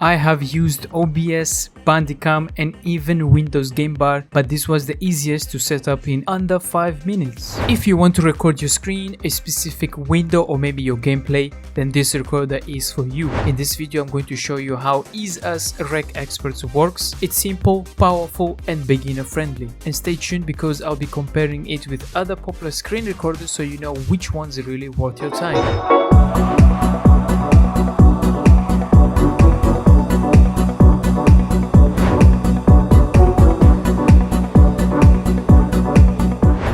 I have used OBS, Bandicam and even Windows Game Bar, but this was the easiest to set up in under 5 minutes. If you want to record your screen, a specific window or maybe your gameplay, then this recorder is for you. In this video I'm going to show you how EaseUS Rec Experts works. It's simple, powerful and beginner friendly. And stay tuned because I'll be comparing it with other popular screen recorders so you know which one's really worth your time.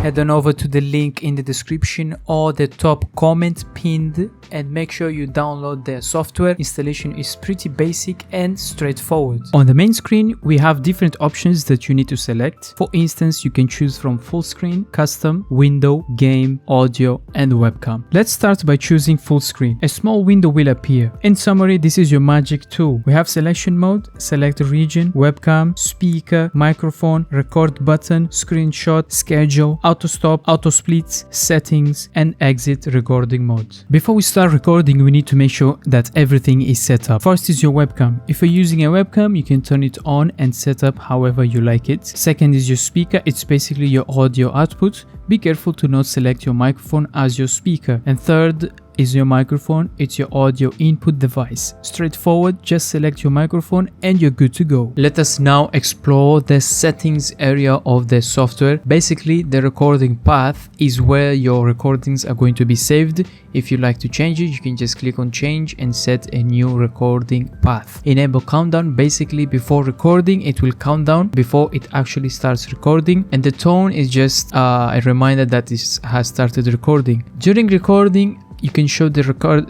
Head on over to the link in the description or the top comment pinned and make sure you download their software. Installation is pretty basic and straightforward. On the main screen, we have different options that you need to select. For instance, you can choose from full screen, custom, window, game, audio, and webcam. Let's start by choosing full screen. A small window will appear. In summary, this is your magic tool. We have selection mode, select region, webcam, speaker, microphone, record button, screenshot, schedule, auto stop, auto splits, settings, and exit recording mode. Before we start recording, we need to make sure that everything is set up. First is your webcam. If you're using a webcam, you can turn it on and set up however you like it. Second is your speaker. It's basically your audio output. Be careful to not select your microphone as your speaker. And third is your microphone. It's your audio input device. Straightforward, just select your microphone and you're good to go. Let us now explore the settings area of the software. Basically, the recording path is where your recordings are going to be saved. If you like to change it, you can just click on change and set a new recording path. Enable countdown. Basically, before recording, it will count down before it actually starts recording. And the tone is just a reminder that this has started recording. During recording, you can show the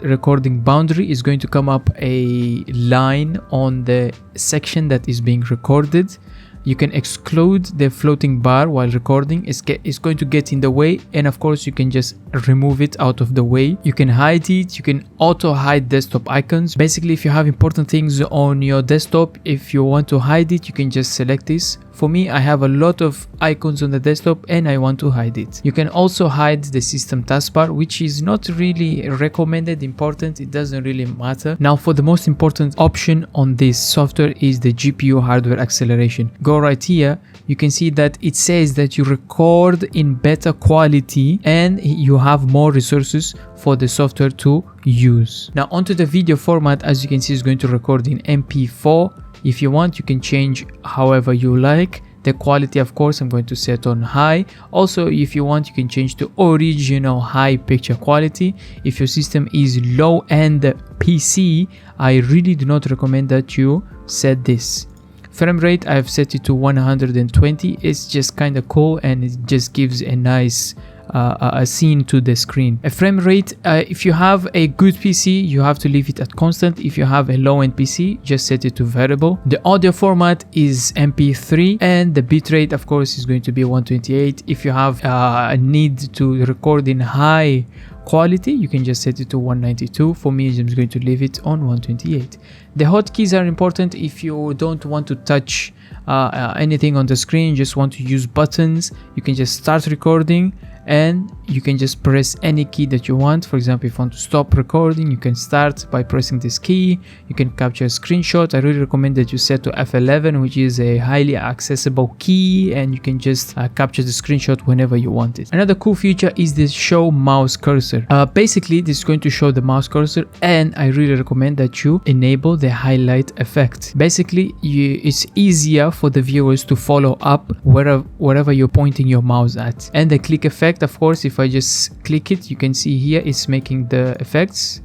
recording boundary. Is going to come up a line on the section that is being recorded. You can exclude the floating bar while recording. It's going to get in the way, and of course you can just remove it out of the way. You can hide it. You can auto hide desktop icons. Basically, if you have important things on your desktop, if you want to hide it, you can just select this. For me, I have a lot of icons on the desktop and I want to hide it. You can also hide the system taskbar, which is not really recommended, important. It doesn't really matter. Now, for the most important option on this software is the GPU hardware acceleration. Go right here. You can see that it says that you record in better quality and you have more resources for the software to use. Now, onto the video format. As you can see, it's going to record in MP4. If you want, you can change however you like. The quality, of course, I'm going to set on high. Also, if you want, you can change to original high picture quality. If your system is low-end PC, I really do not recommend that you set this. Frame rate, I've set it to 120. It's just kind of cool and it just gives a nice a scene to the screen. A frame rate, if you have a good PC, you have to leave it at constant. If you have a low-end PC, just set it to variable. The audio format is MP3 and the bitrate, of course, is going to be 128. If you have a need to record in high quality, you can just set it to 192. For me, I'm going to leave it on 128. The hotkeys are important. If you don't want to touch anything on the screen, just want to use buttons, you can just start recording and you can just press any key that you want. For example, if you want to stop recording, you can start by pressing this key. You can capture a screenshot. I really recommend that you set to F11, which is a highly accessible key, and you can just capture the screenshot whenever you want it. Another cool feature is this show mouse cursor. Basically, this is going to show the mouse cursor, and I really recommend that you enable the highlight effect. Basically, it's easier for the viewers to follow up wherever you're pointing your mouse at. And the click effect, of course, if I just click it, you can see here it's making the effects.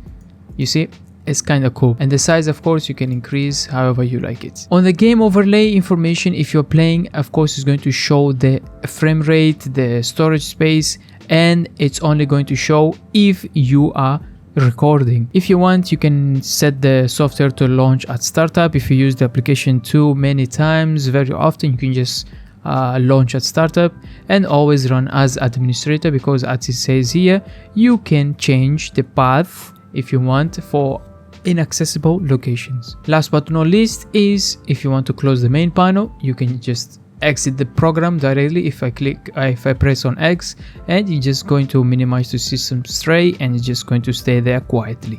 You see, it's kind of cool. And the size, of course, you can increase however you like it. On the game overlay information, if you're playing, of course, it's going to show the frame rate, the storage space, and it's only going to show if you are recording. If you want, you can set the software to launch at startup. If you use the application too many times, very often, you can just launch at startup and always run as administrator, because as it says here, you can change the path if you want for inaccessible locations. Last but not least is if you want to close the main panel, you can just exit the program directly. If I press on X, and it's just going to minimize the system tray and it's just going to stay there quietly.